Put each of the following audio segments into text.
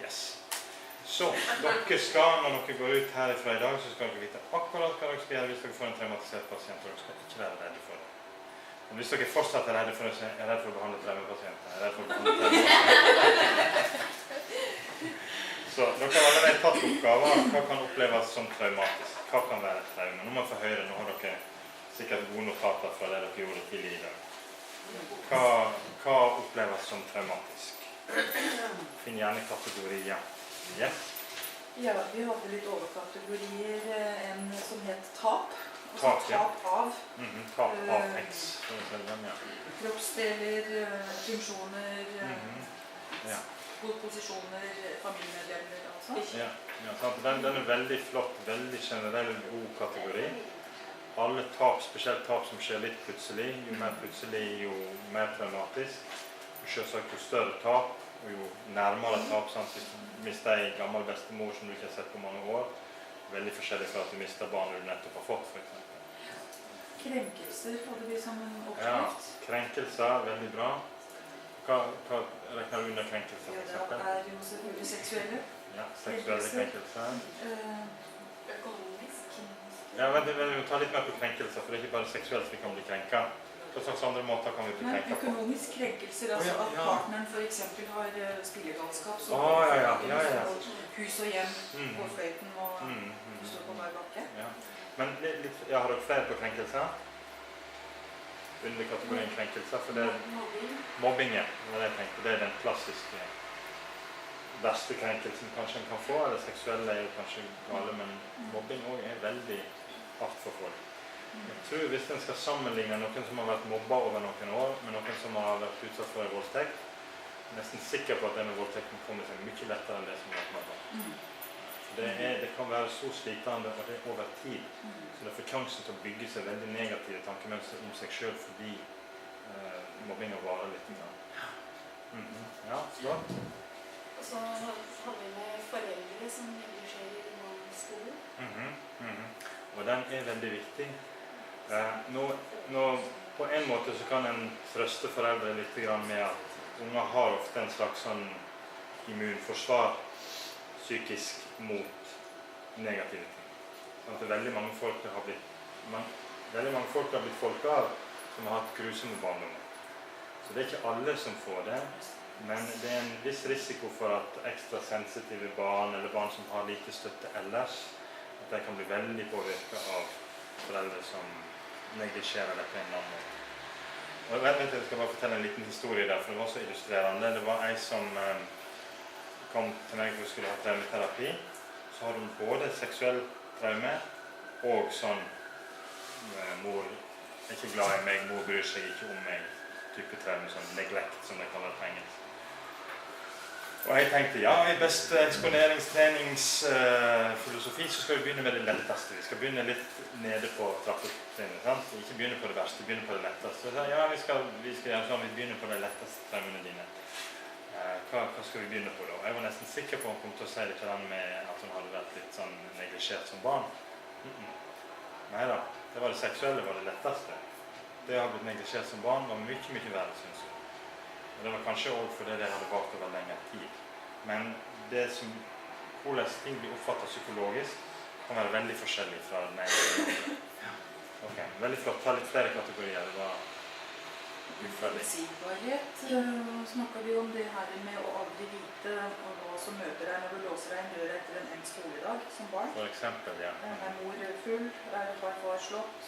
Yes. Så, dere skal, når dere går ut herifra I dag, så skal dere vite akkurat hva dere skal gjøre hvis dere får en traumatisert pasient, og dere skal ikke være redde for det. Men hvis dere fortsatt redde for det, så redd for å behandle traumapasienter. Redd for å behandle traumapasienter. Så dere har allerede tatt oppgaver. Hva kan oppleves som traumatisk? Hva kan være et traume? Nå må jeg få høre, nå har dere sikkert gode notater fra det dere gjorde tidlig I dag. Hva oppleves som traumatisk? Finn gjerne kategorier. Yes. Ja, vi hadde litt overkategorier, en som het tap. Tap, ja. Tap av. Tap av X. Kroppsdeler, funksjoner, Ja. posisjoner, familiemedlemmer, altså. Ja, sant. Den veldig flott, veldig generell god kategori. Alle tap, spesielt tap som skjer litt plutselig, jo mer plutselig, jo mer traumatisk. Selvsagt jo større tap, og jo nærmere tap, sant? Hvis du mister en gammel bestemor som du ikke har sett på mange år, veldig forskjellig fra at du mister barnet du nettopp har fått, for eksempel. Krenkelser hadde vi som en oppskrift. Ja, krenkelser, veldig bra. Hva regner du under krenkelser, for eksempel? Ja, det jo selvfølgelig seksuelle. Ja, seksuelle krenkelser. Økonomisk. Ja, vi må ta litt mer på krenkelser, for det ikke bare seksuelt vi kan bli krenket. Hva slags andre måter kan vi bli krenket på? Økonomisk krenkelser, altså at partneren for eksempel har spillegalskap, så hus og hjem på fløyten og står på hver bakke. Ja. Men har dere flere på krenkelser? Under kategorien krenkelser, for det mobbingen, det den klassiske verste krenkelsen kanskje en kan få, eller seksuelle jo kanskje gale, men mobbing også veldig hardt for folk. Jeg tror hvis en skal sammenligne noen som har vært mobbet over noen år, med noen som har vært utsatt for en voldtekt, jeg er nesten sikker på at denne voldtekten kommer seg mye lettere enn det som har vært mobbet. Det kan være så slitende, og det over tid. Så det får sjansen til å bygge seg veldig negative tankemønster om seg selv fordi mobbingen varer litt. Ja, flott. Og så har vi med foreldre som engasjerer I skolen. Og den veldig viktig. På en måte så kan en trøste foreldre litt med at unger har ofte en slags sånn immunforsvar psykisk mot negative ting. Sånn at veldig mange folk har blitt folk av som har hatt grusomme barndommer. Så det ikke alle som får det, men det en viss risiko for at ekstra sensitive barn, eller barn som har lite støtte ellers, at de kan bli veldig påvirket av foreldre som negligerer det på en eller annen måte. Og jeg skal bare fortelle en liten historie der, for det var så illustrerende. Det var en som kom til meg for å skulle ha traumeterapi. Så har hun både seksuell traume og sånn mor er ikke glad I meg, mor bryr seg ikke om meg type traume, sånn neglect som det kaller på engelsk. Og jeg tenkte, ja, I beste eksponeringstreningsfilosofi så skal vi begynne med det letteste. Vi skal begynne litt nede på trappetrinnet, sant? Ikke begynne på det verste, begynne på det letteste. Så jeg sa, ja, vi skal gjøre sånn, vi begynner på det letteste traumene dine. Hva skal vi begynne på da? Jeg var nesten sikker på at hun kom til å si det til den med at hun hadde vært litt sånn neglisjert som barn. Neida, det var det seksuelle, var det letteste. Det å ha blitt neglisjert som barn var mye, mye verre, synes jeg. Og det var kanskje også fordi det hadde vart over lengre tid. Men det som, hvordan ting blir oppfattet psykologisk, kan være veldig forskjellig fra den ene til den andre. Ok, veldig flott. Ta litt flere kategorier. Det var uferdig. Forutsigbarhet. Snakker vi om det her med å aldri vite hva som møter deg når du låser deg en dør etter en skoledag som barn. For eksempel, ja. Mor full? Far slått?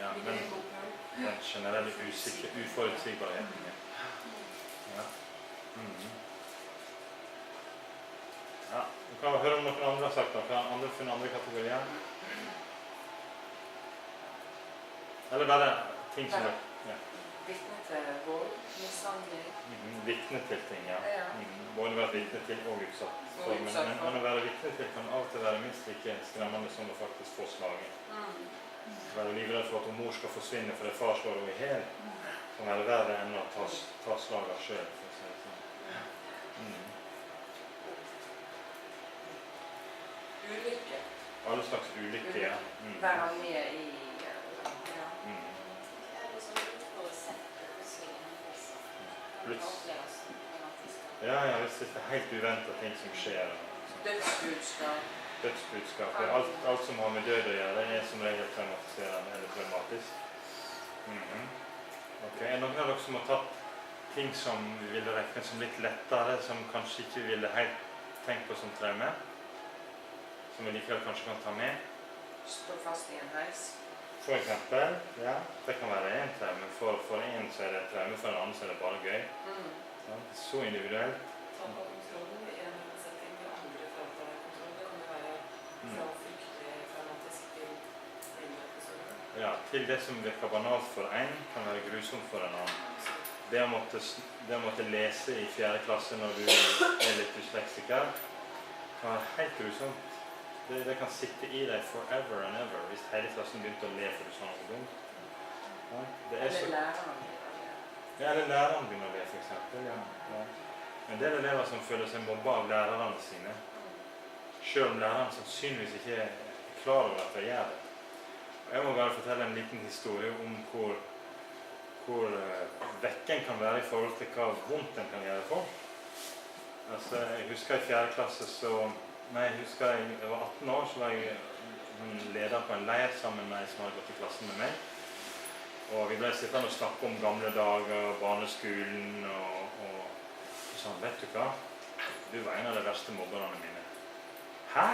Ja, den generelle uforutsigbarheten. Ja. Ja, du kan høre om noen andre har sagt noe. Andre funnet andre kategorier. Eller bare ting som Vittne til vold, mishandling. Vittne til ting, ja. Både være vittne til og utsatt. Men å være vittne til kan av og til være minst like skremmende som å faktisk få slaget. Være livredd for at mor skal forsvinne fordi far slår henne I hel, kan være verre enn å ta slaget selv. Ulykke. Alle slags ulykke, ja. Være med I... Pluss. Ja, hvis det er helt uventet ting som skjer. Dødsbudskap. Dødsbudskap. Alt som har med død å gjøre, det er som regel traumatiserende eller traumatisk. Ok, er noen av dere som har tatt ting som vi ville regne som litt lettere, som kanskje ikke vi ville helt tenkt på som traume? Som vi likevel kanskje kan ta med? Stå fast i en heis. For eksempel, ja, det kan være en traume. For en så er det et traume, for en annen så er det bare gøy. Ja, så individuelt. Tap av kontrollen i en setting, og andre frata deg kontroll. Det kan jo være fra fryktelig traumatisk til episode. Ja, til det som virker banalt for en, kan være grusomt for en annen. Det å måtte lese i 4. klasse når du er litt dysleksiker, kan være helt grusomt. Det kan sitte i deg forever and ever hvis hele klassen begynte å le for du sa noe dumt. Ja, Eller læreren. Ja, eller læreren begynner å le, for eksempel. Ja. Men det er elever som føler seg mobba av lærerne sine, selv om læreren sannsynligvis ikke er klar over at de gjør det. Og jeg må bare fortelle en liten historie om hvor vekken kan være i forhold til hva vondt den kan gjøre for. Altså, jeg husker i 4. klasse jeg var 18 år, så var jeg leder på en leir sammen med en som hadde gått i klassen med meg. Og vi ble sittende og snakke om gamle dager, barneskolen, og sånn, vet du hva? Du var en av de verste mobberne mine. Hæ?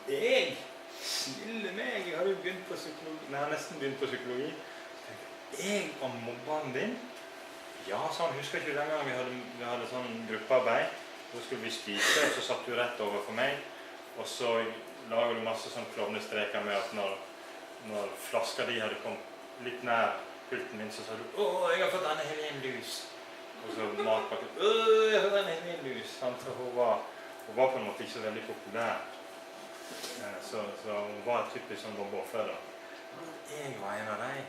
Jeg? Snille meg, jeg hadde jo begynt på psykologi. Nei, jeg har nesten begynt på psykologi. Jeg var mobberen din? Ja, sånn, husker ikke den gangen vi hadde sånn gruppearbeid. Så skulle vi spise, og så satt du rett over for meg, og så lager du masse sånn klovnestreker med at når flaska di hadde kommet litt nær pulten min, så sa du «Åh, jeg har fått denne Helene lus!» Og så matpakken «Åh, jeg har fått denne Helene lus!» Så hun var på en måte ikke så veldig populær. Så hun var typisk sånn mobbeoffer da. Jeg var en av deg.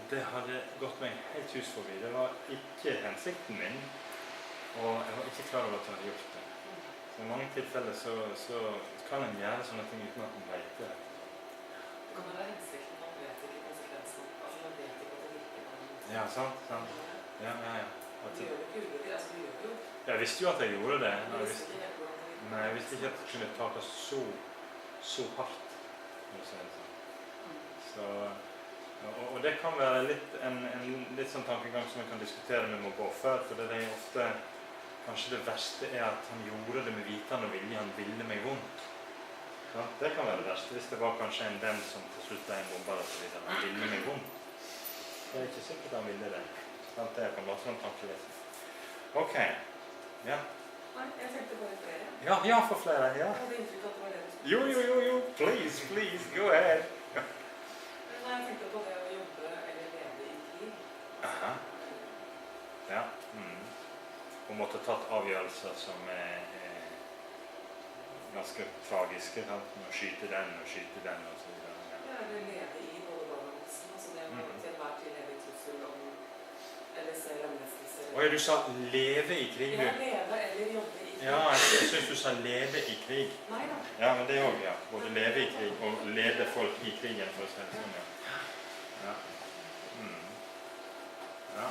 Det hadde gått meg helt hus forbi. Det var ikke hensikten min. Og jeg var ikke klar over at jeg hadde gjort det. Så i mange tilfeller så kan en gjøre sånne ting uten at en vet det. Kan det være hensikten? Man vet ikke konsekvensen. Altså man vet ikke at det virker på den måten. Ja, sant. Ja. Du gjør det ikke ulykker, altså du gjør det jo. Jeg visste jo at jeg gjorde det. Men du visste ikke helt hvordan det virker. Nei, jeg visste ikke at det kunne ta det så hardt. Og det kan være en litt sånn tankegang som vi kan diskutere med mobbeoffer, for det er ofte kanskje det verste er at han gjorde det med vitende og vilje, han ville meg vondt. Ja, det kan være det verste, hvis det var kanskje en venn som til slutt ble en mobber og så videre. Han ville meg vondt. Det er ikke sikkert han ville det. Det er på en måte sånn tankelesen. Ok. Ja. Nei, jeg tenkte bare flere. Ja, for flere, ja. Jeg hadde inntrykk at det var det du skulle. Jo. Please, go ahead. Nei, jeg tenkte på det å jobbe eller leve i krig. Aha. Ja. Og måtte tatt avgjørelser som er ganske tragiske, sant? Å skyte den og så videre. Ja, eller leve i både barn og voksen. Altså det å til enhver tid leve i trussel om eller se lemlestelse. Oi, du sa leve i krig, du? Ja, leve eller jobbe i krig. Ja, jeg synes du sa leve i krig. Nei da. Ja, men det også, ja. Både leve i krig og lede folk i krigen, for å si det sånn, ja. Ja,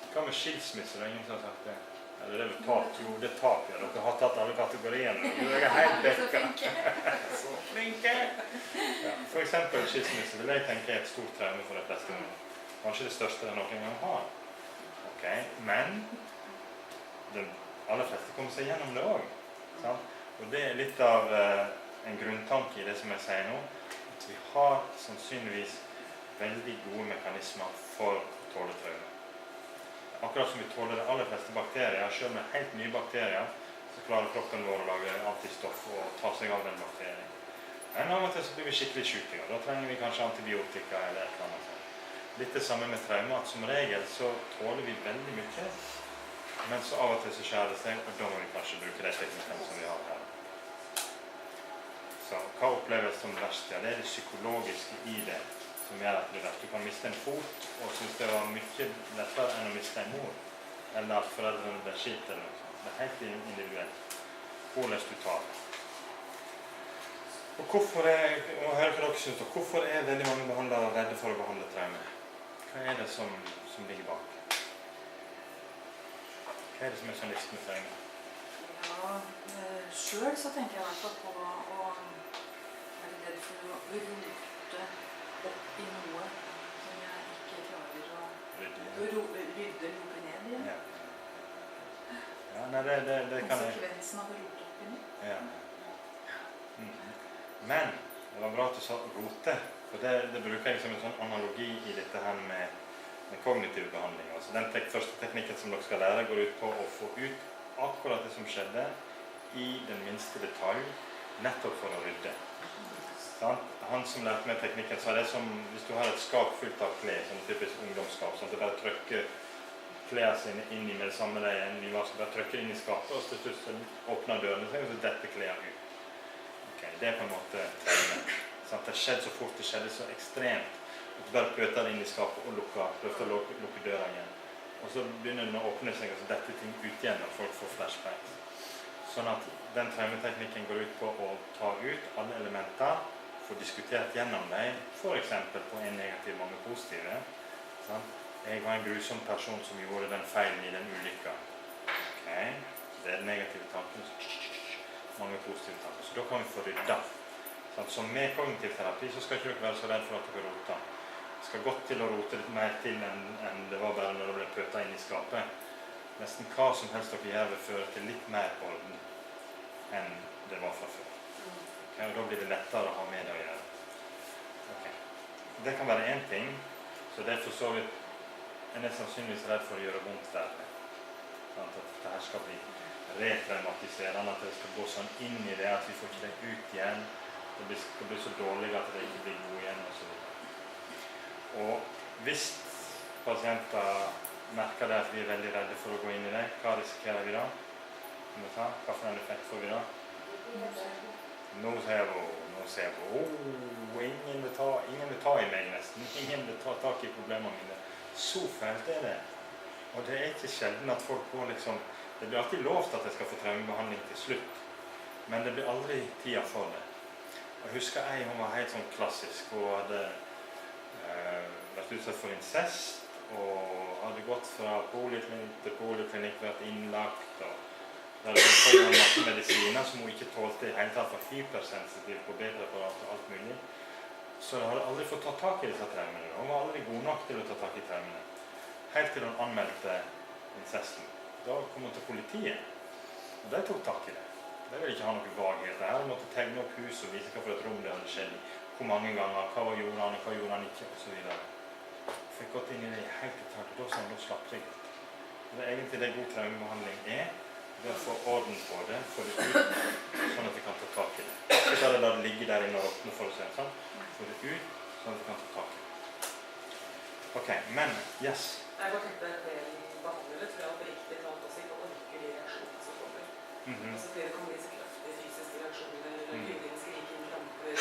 hva med skilsmisse? Det er ingen som har sagt det. Eller det er vel tap? Jo, det er tap, ja. Dere har tatt alle kategoriene. Du er helt dekka. Så flinke! Ja, for eksempel skilsmisse vil jeg tenke er et stort traume for de fleste. Kanskje det største de noen gang har. Ok, men de aller fleste kommer seg gjennom det også. Sant? Og det er litt av en grunntanke i det som jeg sier nå, at vi har sannsynligvis veldig gode mekanismer for å tåle traume. Akkurat som vi tåler de aller fleste bakterier, selv med helt nye bakterier, så klarer kroppen vår å lage antistoff og ta seg av den bakterien. Men av og til så blir vi skikkelig syke, og da trenger vi kanskje antibiotika eller et eller annet. Litt det samme med traume, at som regel så tåler vi veldig mye, men så av og til så skjer det seg, og da må vi kanskje bruke de teknikkene som vi har her. Så hva oppleves som verst? Ja, det er det psykologiske i det, som gjør at det er verst. Du kan miste en fot, og synes det var mye lettere enn å miste en mor, eller at foreldrene ble skilt eller noe sånt. Det er helt individuelt. Hvordan du tar det. Og hvorfor er veldig mange behandlere redde for å behandle traume? Hva er det som ligger bak? Hva det som sånn lyst med traume? Ja, selv så tenker jeg i hvert fall på å være redd for å rote opp i noe som jeg ikke klarer å rydde noe ned i. Ja. Ja, nei, det kan jeg... Konsekvensen av å rote opp i noe. Ja. Men det var bra at du sa rote, for det bruker jeg som en sånn analogi i dette her med kognitiv behandling. Altså den første teknikken som dere skal lære går ut på å få ut akkurat det som skjedde i den minste detalj, nettopp for å rydde. Han som lærte meg teknikken sa det som hvis du har et skap fullt av klær, sånn typisk ungdomsskap, sånn at du bare trykker klærne sine inn i med det samme det er en nyvask, bare trykker inn i skapet, og til slutt så åpner dørene seg, og så detter klærne ut. Okay, det er på en måte traume. Det skjedde så fort, det skjedde så ekstremt, at du bare pøter det inn i skapet og prøver å lukke døra igjen. Og så begynner den å åpne seg, og så detter ting ut igjen når folk får flashbacks. Sånn at den traumeteknikken går ut på å ta ut alle elementer, få diskutert gjennom dem, for eksempel på en negativ, mange positive. Jeg var en grusom person som gjorde den feilen i den ulykka. Okay. Det er den negative tanken. Mange positive tanker. Så da kan vi få rydda. Så med kognitiv terapi så skal ikke dere være så redd for at dere roter. Det skal godt til å rote litt mer til enn det var bare når det ble pøtet inn i skapet. Nesten hva som helst dere gjør vil føre til litt mer orden enn det var fra før. Okay, og da blir det lettere å ha med det å gjøre. Okay. Det kan være en ting, så det er for så vidt en er sannsynligvis redd for å gjøre vondt verre. At det her skal bli retraumatiserende, at det skal gå sånn inn i det, at vi får ikke det ut igjen. Det blir så dårlig at det ikke blir god igjen og så videre. Og hvis pasienter merker det at vi er veldig redde for å gå inn i det, hva risikerer vi da? Hva for en effekt får vi da? Nocebo. Ingen vil ta i meg nesten. Ingen vil ta tak i problemene mine. Så fælt er det. Og det er ikke sjelden at folk går liksom... Det blir alltid lovt at jeg skal få traumebehandling til slutt, men det blir aldri tida for det. Jeg husker hun var helt sånn klassisk. Hun hadde vært utsatt for incest, og hadde gått fra poliklinikk til poliklinikk, vært innlagt, og det hadde fått en masse medisiner som hun ikke tålte i hele tatt, for hypersensitiv på B-preparat og alt mulig. Så hun hadde aldri fått ta tak i disse traumene. Hun var aldri god nok til å ta tak i traumene. Helt til hun anmeldte incesten. Da kom hun til politiet, og de tok tak i det. De ville ikke ha noen vaghet der. De måtte tegne opp hus og vise hva for et rom det hadde skjedd i. Hvor mange ganger, hva gjorde han ikke, og så videre. Fikk gått inn i det helt i tatt, og da slapp jeg ut. Det er egentlig det god traumebehandling er. Det å få orden på det, få det ut, sånn at vi kan ta tak i det. Ikke bare la det ligge der inne og åpne for å se sånn. Få det ut, sånn at vi kan ta tak i det. Ok, men, yes. Jeg bare tenkte at det behandlere tror jeg oppriktig talt også ikke orker de reaksjonene som kommer. Altså det kan bli så kraftige fysiske reaksjoner, hudens skriking, kramper,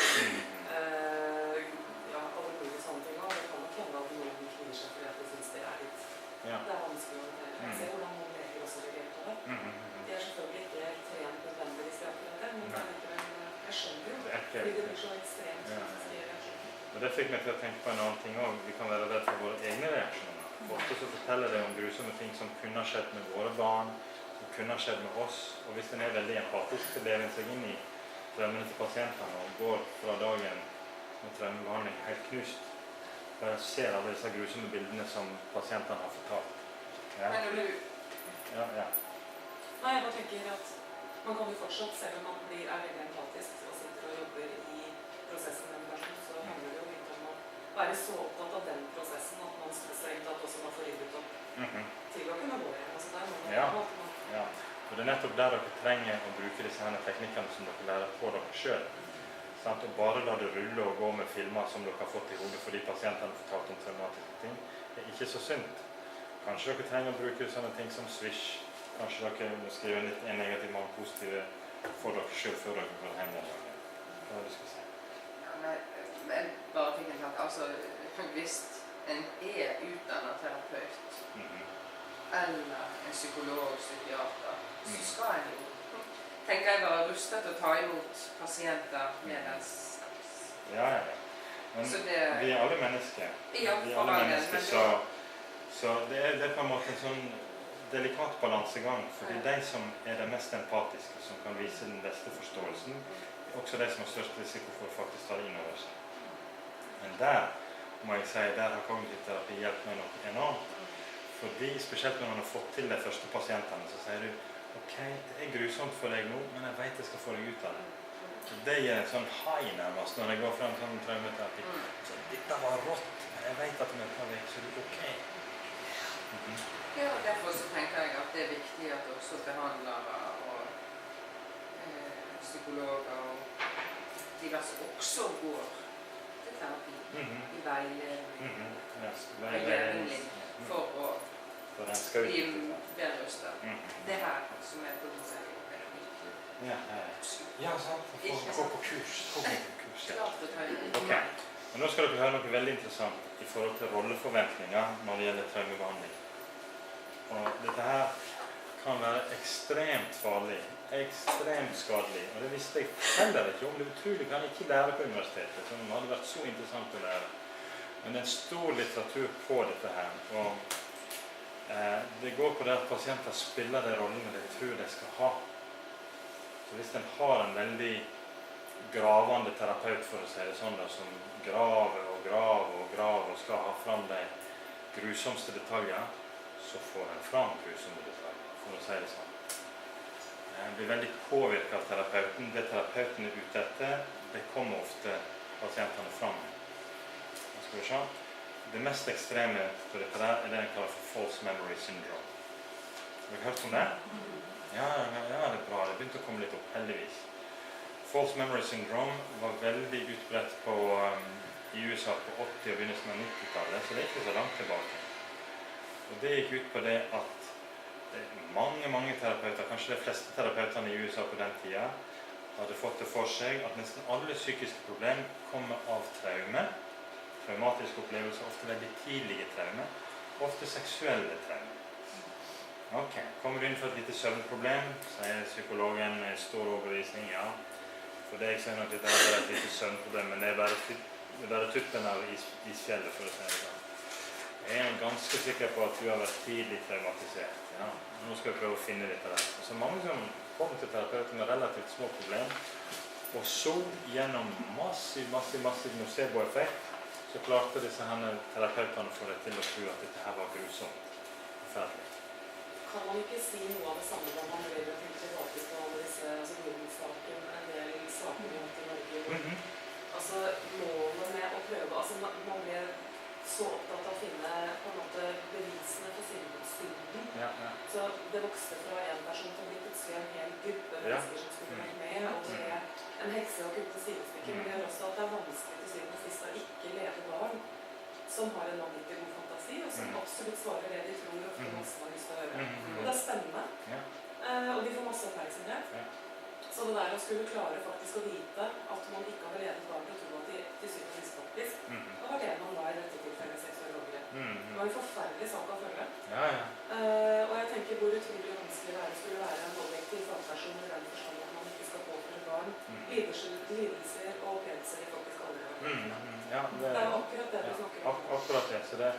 alle mulige sånne ting. Og det kan nok hende at noen knier seg fordi at de synes det er litt... Det er vanskelig å håndtere. Jeg ser hvordan noen leger også reagerer på det. De er selvfølgelig ikke trent nødvendigvis til akkurat det, men jeg skjønner jo. Fordi det blir så ekstremt fysiske reaksjoner. Og det fikk meg til å tenke på en annen ting også. Vi kan være redd for våre egne reaksjoner. Ofte så forteller det om grusomme ting som kunne ha skjedd med våre barn, som kunne ha skjedd med oss. Og hvis den er veldig empatisk, så lever den seg inn i drømmene til pasientene og går fra dagen med traumebehandling helt knust. Bare ser alle disse grusomme bildene som pasientene har fortalt. Ja. Nei, jeg bare tenker at man kan jo fortsatt, selv om man er veldig empatisk og sitter og jobber i prosessen med meditasjon, så handler det jo litt om å være så opptatt av den prosessen at man strengt tatt også må få ryddet opp til å kunne gå igjen. Altså der må man ja. Og det er nettopp der dere trenger å bruke disse her teknikkene som dere lærer på dere selv. Og bare la det rulle og gå med filmer som dere har fått i hodet fordi pasientene har fortalt om traumatiske ting, det er ikke så sunt. Kanskje dere trenger å bruke sånne ting som Swish. Kanskje dere må skrive litt en negativ, mange positive for dere selv før dere går hjem den dagen. Hva er det du skal si? Ja, men bare fikk en tanke. Altså, hvis en er utdannet terapeut, eller en psykolog, psykiater, så skal en jo, tenker jeg, være rustet til å ta imot pasienter med den slags. Ja. Men vi er alle mennesker. Ja, vi er alle mennesker, så det er på en måte en sånn delikat balansegang, fordi de som det mest empatiske, som kan vise den beste forståelsen, også de som har størst risiko for å faktisk ta det inn over seg. Men der, må jeg si, der har kognitiv terapi hjulpet meg noe enormt. Fordi, spesielt når man har fått til de første pasientene, så sier du, ok, det grusomt for deg nå, men jeg vet jeg skal få deg ut av det. Det en sånn high nærmest når jeg går frem til en traumeterapi. Så dette var rått, men jeg vet at det er vekk, så det ok. Ja, derfor så tenker jeg at det viktig at også behandlere og psykologer og diverse også går til terapi i veiledning for å bli bedre rustet. Det her som på den siden er viktig. Ja, sant. Gå på kurs. Klart å ta ut. Ok. Men nå skal dere høre noe veldig interessant i forhold til rolleforventninger når det gjelder traumebehandling. Og dette her kan være ekstremt farlig, ekstremt skadelig. Og det visste jeg heller ikke om. Det utrolig kan jeg ikke lære på universitetet, som hadde vært så interessant å lære. Men det er en stor litteratur på dette her. Og det går på det at pasienter spiller de rollene de tror de skal ha. Så hvis en har en veldig gravende terapeut, for å si det sånn, som graver og skal ha fram de grusomste detaljer, så får en fram grusomme detaljer, for å si det sånn. En blir veldig påvirket av terapeuten. Det terapeuten er ute etter, det kommer ofte pasientene fram med. Skal vi se. Det mest ekstreme på dette der det en kaller for false memory syndrome. Har dere hørt om det? Ja, det er bra. Det begynte å komme litt opp, heldigvis. False memory syndrome var veldig utbredt i USA på 80- og begynnelsen av 90-tallet, så det er ikke så langt tilbake. Og det gikk ut på det at mange terapeuter, kanskje de fleste terapeuterne i USA på den tiden, hadde fått det for seg at nesten alle psykiske problemer kommer av traume, traumatiske opplevelser, ofte veldig tidlige traume, ofte seksuelle traume. Ok, kommer du inn for et lite søvnproblem, sier psykologen med stor overbevisning, ja. For deg så nok dette er et lite søvnproblem, men det er bare tuppen av isfjellet, for å si det sånn. Jeg er ganske sikker på at du har vært tidlig traumatisert. Ja. Nå skal vi prøve å finne dette der. Så mange som kommer til terapeuten med relativt små problemer, og så gjennom massiv nocebo-effekt, så klarte disse terapeutene å få det til å tro at dette her var grusomt. Forferdelig. Kan man ikke si noe av det samme når man relativt tilbake på alle disse, altså Norden-saken, en del saker i Norge? Altså målet med å prøve, altså man ble så opptatt av å finne på en måte bevisene for siden. Så det vokste fra en person til å bli plutselig en hel gruppe mennesker som skulle vært med, og det en hekse og kutte sidestykker, men det gjør også at det er vanskelig til syvende og sist å ikke lede barn som har en vanvittig god fantasi, og som absolutt svarer det de tror og får masse har lyst til å høre. Og det er spennende, og de får masse oppmerksomhet. Så det der å skulle klare faktisk å vite at man ikke har ledet barn til å tro at de til syvende og sist faktisk har vært en man var i dette tilfellet seksuelle overgrep. Det var en forferdelig sak å følge. Og jeg tenker hvor utrolig vanskelig det skulle være en objektiv fagperson i den forstand at man ikke skal påføre barn lidelser og opplevelser de faktisk aldri har. Det er jo akkurat det du snakker om. Akkurat det. Så det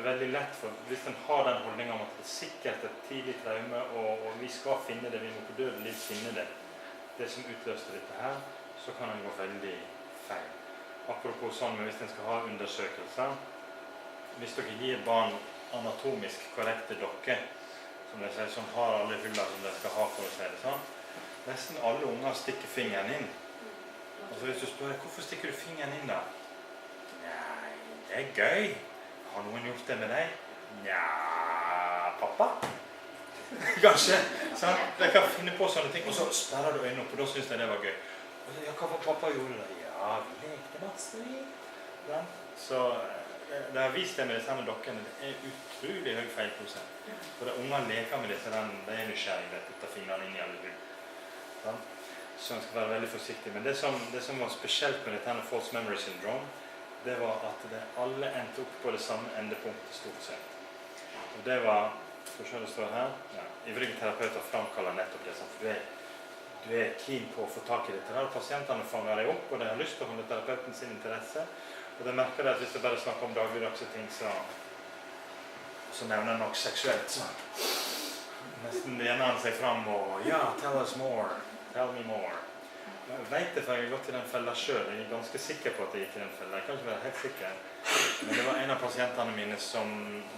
er veldig lett for, hvis en har den holdningen om at det er sikkert et tidlig traume, og vi skal finne det, vi må på dødelig finne det, det som utløste dette her, så kan en gå veldig feil. Apropos sånn, men hvis en skal ha undersøkelser, hvis dere gir barn anatomisk korrekte dokker, som de sier, som har alle huller som de skal ha for å si det sånn, nesten alle unger stikker fingeren inn. Og så hvis du spør, hvorfor stikker du fingeren inn da? Nei, det er gøy. Har noen gjort det med deg? Nja, pappa? Kanskje. Sånn? De kan finne på sånne ting, og så sperrer du øynene opp, og da synes de det var gøy. Og så, ja, hva var pappa gjorde da? Ja, vi lekte masse, vi. Så det har vist det med disse dokkene, det er utrolig høy feilprosent. For da unger leker med disse, de er nysgjerrige, de putter fingrene inn i alle hull. Så en skal være veldig forsiktig. Men det som var spesielt med dette false memory syndrome, det var at alle endte opp på det samme endepunktet stort sett. Og det var, skal vi se det står her, ivrige terapeuter framkaller nettopp det, for du er keen på å få tak i dette her, og pasientene fanger deg opp, og de har lyst til å holde terapeuten sin interesse, og de merker det at hvis de bare snakker om dagligdagse ting, så nevner jeg nok seksuelt sånn. Nesten lener han seg fram og ja, tell us more, tell me more. Jeg vet det, for jeg har gått i den fella selv. Jeg er ganske sikker på at jeg gikk i den fella. Jeg kan ikke være helt sikker. Men det var en av pasientene mine som,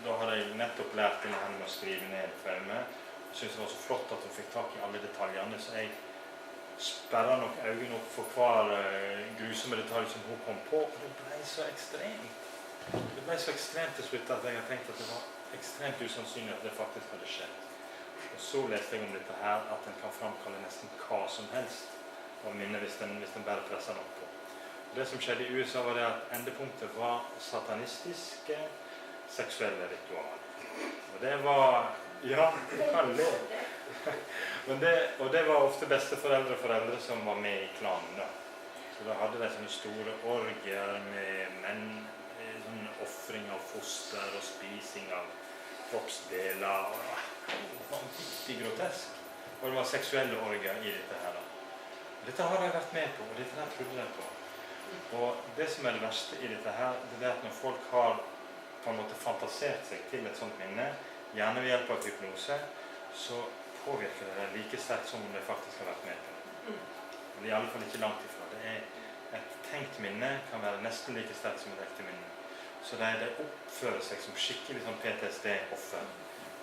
da hadde jeg nettopp lært inn henne med å skrive ned for meg. Jeg synes det var så flott at hun fikk tak i alle detaljene, så jeg sperret nok øynene opp for hver grusomme detalj som hun kom på. Og det ble så ekstremt. Det ble så ekstremt til slutt at jeg har tenkt at det var ekstremt usannsynlig at det faktisk hadde skjedd. Og så leste jeg om dette her, at en kan framkalle nesten hva som helst av minne hvis den bare presser nok på. Det som skjedde i USA var det at endepunktet var satanistiske seksuelle ritualer. Og det var, ja, du kan le. Og det var ofte besteforeldre som var med i klanen da. Så da hadde de sånne store orgier med menn, sånne offring av foster og spising av kroppsdeler. Det var vanvittig grotesk. Og det var seksuelle orgier i dette her da. Dette har jeg vært med på, og dette her trodde jeg på. Og det som det verste i dette her, det er at når folk har på en måte fantasert seg til et sånt minne, gjerne ved hjelp av hypnose, så påvirker det like sterkt som om det faktisk har vært med på det. Men det er i alle fall ikke langt ifra. Det er et tenkt minne kan være nesten like sterkt som et ekte minne. Så det oppfører seg som skikkelig sånn PTSD-offer,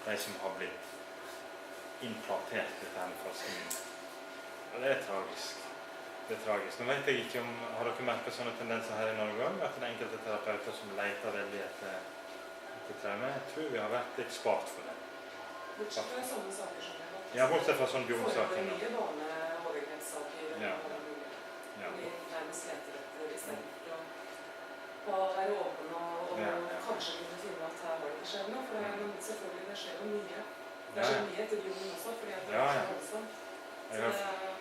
de som har blitt implantert dette her med falske minner. Og det er tragisk. Det er tragisk. Nå vet jeg ikke om, har dere merket sånne tendenser her i Norge også, at det er enkelte terapeuter som leter veldig etter traume? Jeg tror vi har vært litt spart for det. Bortsett fra sånne saker som jeg har hatt. Ja, bortsett fra sånne bjornsaker. Mye barne-overgrepssaker. Ja. Vi nærmest leter etter i stedet for å være åpne og kanskje kunne finne at her var det ikke skjedd noe, for selvfølgelig det skjer jo mye. Det skjer mye etter bjorn også, fordi at det er så voldsomt. Så det er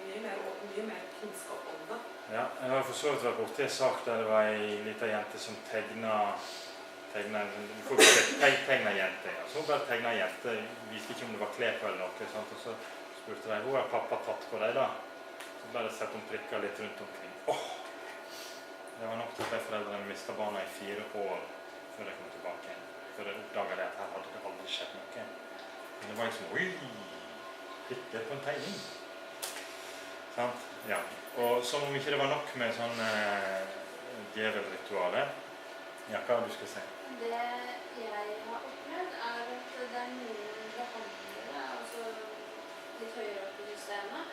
mye mer kunnskap om det. Ja, jeg har for så vidt vært borte i en sak der det var en liten jente som tegnet jente. Så hun bare tegnet jente, visste ikke om det var klær på eller noe, sant? Og så spurte de, hvor har pappa tatt på deg da? Så bare sett hun prikket litt rundt omkring. Det var nok til at foreldrene mistet barna i 4 år før de kom tilbake igjen. Før de oppdaget at her hadde det aldri skjedd noe. Men det var liksom, det på en tegning. Sant? Ja. Og som om ikke det var nok med sånne djevelritualer. Ja, hva du skal si? Det jeg har opplevd at det noen behandlere, altså litt høyere opp i systemet,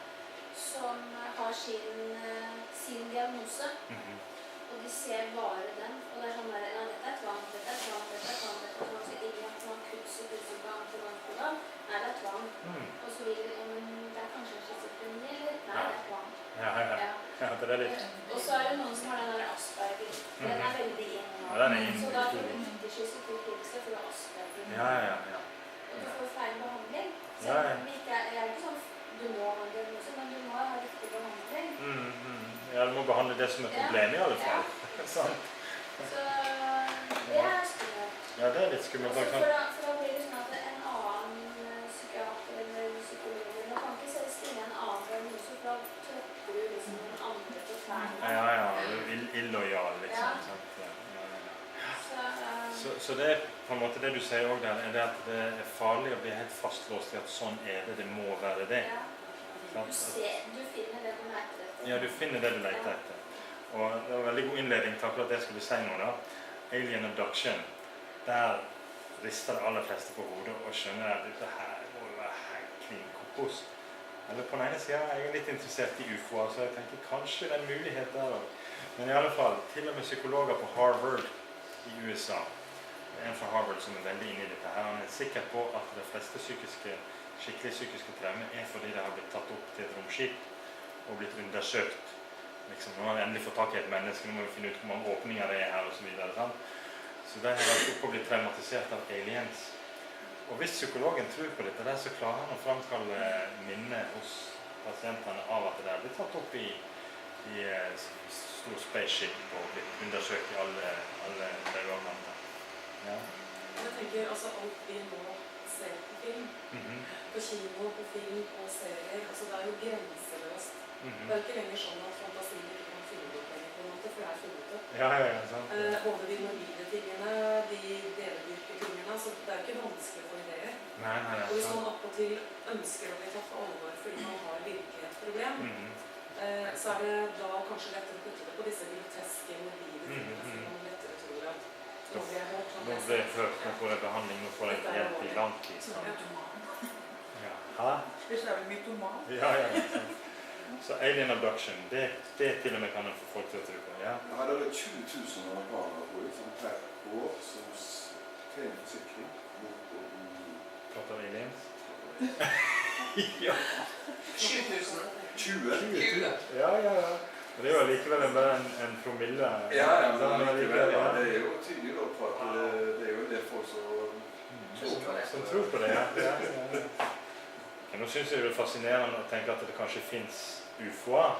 som har sin diagnose, og de ser bare den, og det sånn der, ja, dette tvang, dette tvang, så ingen at man kutter på gang, nei, det tvang. Og så vil de, men det kanskje en schizofreni, eller? Nei, det tvang. Ja, det litt. Og så det noen som har den der Asperger. Den veldig inn. Ja, den inn. Så da får du ikke schizofreni, for du har Asperger. Ja. Og du får feil behandling. Så Ja. det ikke sånn du må ha en diagnose, men du må ha riktig behandling. Ja, du må behandle det som et problem i alle fall. Sant? Så det skummelt. Ja, det litt skummelt. For da blir det sånn at en annen psykiater eller psykolog eller kan ikke stille en annen diagnose, for da tråkker du liksom den andre på tærne. Ja, du er illojal liksom. Sant? Så det på en måte det du sier også der, er det at det er farlig å bli helt fastlåst i at sånn er det, det må være det. Ja. Du finner det du leter etter. Ja, du finner det du leter etter. Og det var en veldig god innledning til akkurat det jeg skulle si nå da. Alien abduction. Der rister de aller fleste på hodet og skjønner at dette her må være helt klin kokos. Eller på den ene siden jeg er litt interessert i UFO, så jeg tenker kanskje det er en mulighet der også. Men i alle fall, til og med psykologer på Harvard i USA, en fra Harvard som er veldig inne i dette her, han er sikker på at de fleste skikkelig psykiske traumer er fordi de har blitt tatt opp til et romskip og blitt undersøkt. Liksom, nå har vi endelig fått tak i et menneske, nå må vi finne ut hvor mange åpninger det er her og så videre. Sant? Så de har vært oppe og blitt traumatisert av aliens. Og hvis psykologen tror på dette der, så klarer han å framkalle minne hos pasientene av at det er blitt tatt opp i stor spaceship og blitt undersøkt i alle døgårdene. Ja. Jeg tenker altså alt vi nå ser på film, på kino, på film, på serier, altså det er jo grenseløst. Det er ikke lenger sånn at fantasien ikke kan finne opp lenger på på en måte, for det er funnet opp. Ja, sant. Både de morbide tingene, de deledyrke tingene, så det er jo ikke vanskelig for ideer. Nei, Og hvis sant. man opp og til ønsker å bli tatt på alvor fordi man har virkelig et problem, så er det da kanskje lettere å putte det på disse groteske, morbide tingene, fordi man lettere tror at nå blir jeg hørt. Nå ble jeg hørt, nå får jeg behandling, nå får jeg hjelp i lang tid. Så er det mytoman. Ja. Hæ? Hvis det er mytoman. Ja, sant. Så alien abduction, det til og med kan en få folk til å tro på, ja. Ja, det er 20 000 amerikanere på liksom, per år som trener forsikring mot å bli Prater aliens? Ja. 7000. 20? Ja. Men det er jo likevel bare en promille. Ja, men Sant? likevel, ja, det er jo tydelig da på at det er jo en del folk som Som tror på det, ja. Men nå synes jeg det er fascinerende å tenke at det kanskje finnes UFO-er.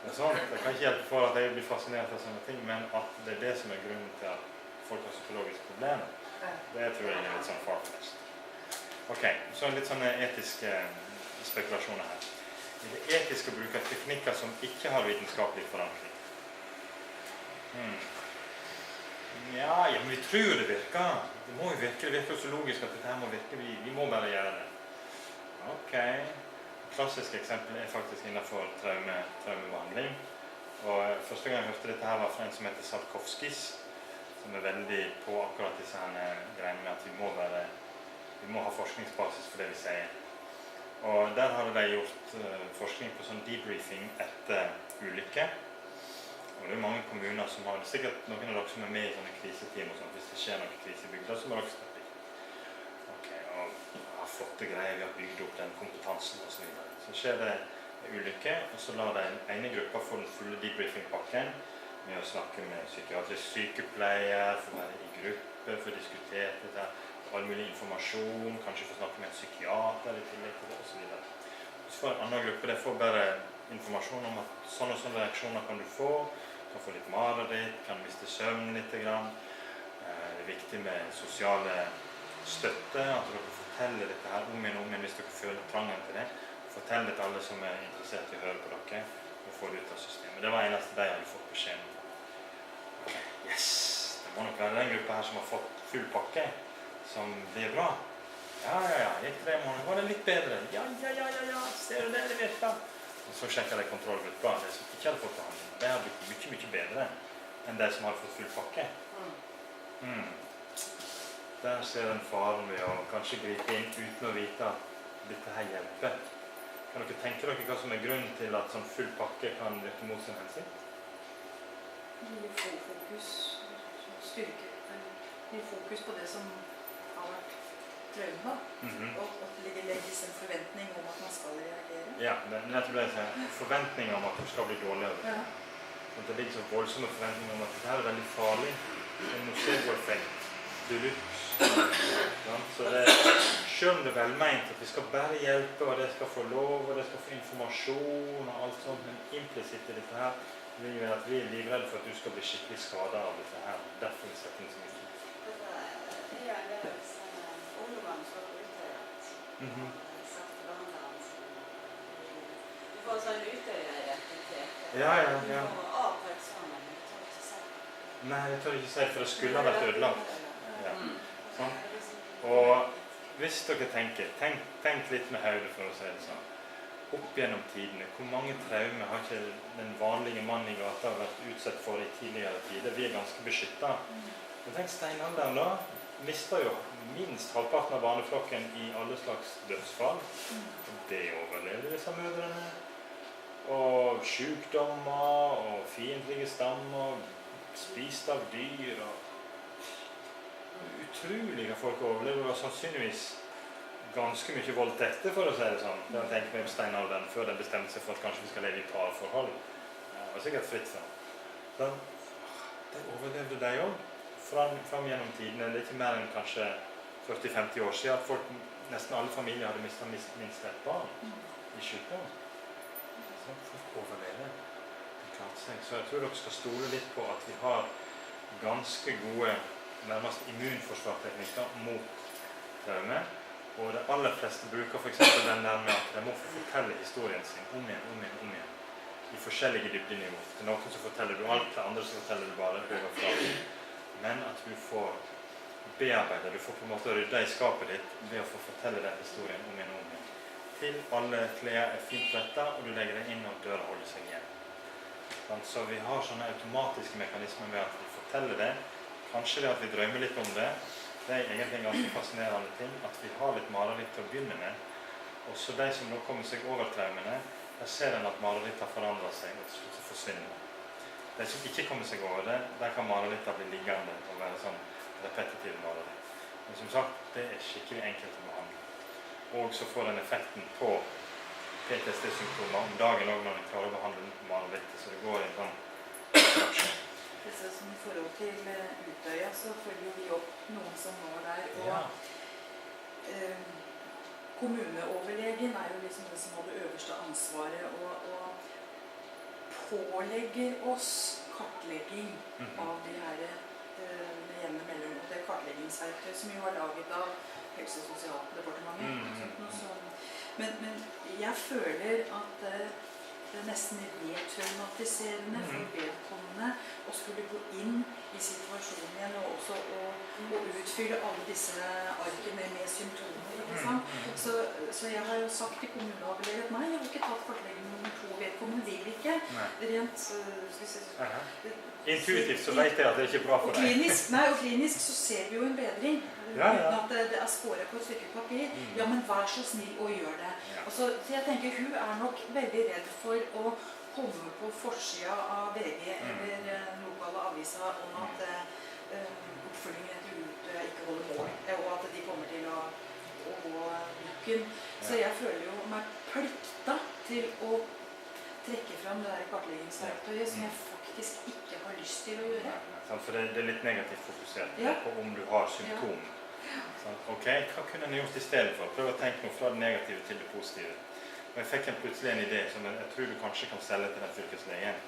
Det er sånn. Jeg kan ikke hjelpe for at jeg blir fascinert av sånne ting, men at det er det som er grunnen til at folk har psykologiske problemer. Det tror jeg er litt sånn farfest. Ok, så litt sånne etiske spekulasjoner her. Det er etisk å bruke teknikker som ikke har vitenskapelig forankring. Ja, men vi tror det virker. Det må jo virke, det virker så logisk at dette her må virke. Vi må bare gjøre det. Ok. Klassisk eksempel er faktisk innenfor traumebehandling. Og første gang jeg hørte dette her var fra en som heter Sapkowskis, som er veldig på akkurat disse her greiene med at vi må ha forskningsbasis for det vi sier. Og der hadde de gjort forskning på sånn debriefing etter ulykke. Og det er mange kommuner som har, sikkert noen av dere som er med i sånne kriseteam og sånt, hvis det skjer noen krise i bygda, så må dere steppe inn. Ok, og flotte greier, vi har bygd opp den kompetansen og så videre. Så skjer det ulykke, og så lar den ene gruppa få den fulle debriefing-pakken med å snakke med psykiatrisk sykepleier, for å være i gruppe, for å diskutere dette, all mulig informasjon, kanskje få snakke med en psykiater i tillegg til det, og så videre. Så får en annen gruppe, det får bare informasjon om at sånne og sånne reaksjoner kan du få, kan få litt mareritt, kan miste søvn litt grann. Det er viktig med sosiale støtte, at dere forteller dette her om igjen hvis dere føler trangen til det. Fortell det til alle som er interessert i å høre på dere, og få det ut av systemet. Det var eneste de hadde fått beskjed om. Yes! Det må nok være den gruppa her som har fått full pakke, som blir bra. Ja, gikk 3 måneder, var det litt bedre? Ja, ser du det virker? Og så sjekker de kontrollgruppa, de som ikke hadde fått behandling. De har blitt mye bedre enn de som hadde fått full pakke. Der ser en faren ved å kanskje gripe inn uten å vite at dette her hjelper. Kan dere tenke dere hva som er grunnen til at sånn full pakke kan virke mot sin hensikt? Mye fokus, styrke, mye fokus på det som har vært traume, og at det legges en forventning om at man skal reagere. Ja, men jeg tror det er en forventning om at du skal bli dårligere. Ja. Sånn, det ligger så voldsomme forventninger om at dette er veldig farlig. En nocebo-effekt, deluxe. Så det, selv om det er velment at vi skal bare hjelpe, og det skal få lov, og det skal få informasjon og alt sånt, men implisitt i dette her, vil jo at vi er livredde for at du skal bli skikkelig skadet av dette her. Derfor vi setter inn så mye. Du får sånn Utøya-identitet. Ja. Du får av personen, men du tør ikke si. Nei, jeg tør ikke si, for det skulle ha vært ødelagt. Ja. Sånn. Og hvis dere tenk litt med hodet, for å si det sånn. Opp gjennom tidene, hvor mange traumer har ikke den vanlige mannen i gata vært utsatt for i tidligere tider? Vi er ganske beskyttet. Men tenk steinalderen da, mistet jo minst halvparten av barneflokken i alle slags dødsfall. Og det overlevde disse mødrene. Og sykdommer, og fiendtlige stammer, spist av dyr, og utrolig hva folk overlever, og sannsynligvis ganske mye voldtekter, for å si det sånn. Det tenker vi om steinalderen, før den bestemte seg for at kanskje vi skal leve i parforhold. Det var sikkert fritt for. Det overlevde de også, fram gjennom tidene. Det er ikke mer enn kanskje 40-50 år siden at folk, nesten alle familier hadde mistet minst et barn i sykdom. Så folk overlever. Det klarte seg. Så jeg tror dere skal stole litt på at vi har ganske gode, nærmest immunforsvarsteknikker mot traume. Og de aller fleste bruker for eksempel den der med at de må få fortelle historien sin om igjen. i forskjellige dybdenivåer. Til noen så forteller du alt, til andre så forteller du bare overfra. Men at du får bearbeide, du får på en måte rydde i skapet ditt ved å få fortelle den historien om igjen og om igjen. Til alle klær fint rettet, og du legger det inn og døra holder seg igjen. Så vi har sånne automatiske mekanismer ved at vi forteller det. Kanskje det at vi drømmer litt om det. Det er egentlig en ganske fascinerende ting, at vi har litt mareritt til å begynne med. Også de som nå kommer seg over traumene, der ser en at mareritt har forandret seg, og til slutt så forsvinner. De som ikke kommer seg over det, der kan mareritt bli liggende og være sånn repetitiv mareritt. Men som sagt, det er skikkelig enkelt å behandle. Og så får den effekten på PTSD-symptomer om dagen også når en klarer å behandle mareritt, så det går i en sånn reaksjon. Som i forhold til Utøya, så følger vi opp noen som var der, og kommuneoverlegen er jo liksom det som har det øverste ansvaret, og pålegger oss kartlegging av de her med jevne mellom, og det kartleggingsverktøy som vi har laget av Helse- og sosialdepartementet. Men jeg føler at det er nesten retraumatiserende for vedkommende å skulle gå inn i situasjonen igjen og også å utfylle alle disse arkene med symptomer. Ikke sant? Så jeg har jo sagt til kommuneoverlegen at nei, jeg har ikke tatt kartlegging nummer 2. Vedkommende vil ikke. Rent intuitivt så vet jeg at det ikke er bra for deg. Og klinisk så ser vi jo en bedring. Uten at det er skåret på et stykke papir. Ja, men vær så snill og gjør det. Så jeg tenker hun er nok veldig redd for å komme på forsida av VG eller den lokale avisa om at oppfølgingen etter Utøya ikke holder mål, og at de kommer til å gå bukken. Så jeg føler jo meg plikta til å trekke fram det her kartleggingsverktøyet som jeg faktisk ikke har lyst til å gjøre. For det er litt negativt fokusert på om du har symptomer. Ok, hva kunne en gjort i stedet for? Prøv å tenke noe fra det negative til det positive. Og jeg fikk plutselig en idé som jeg tror du kanskje kan selge til den fylkeslegen.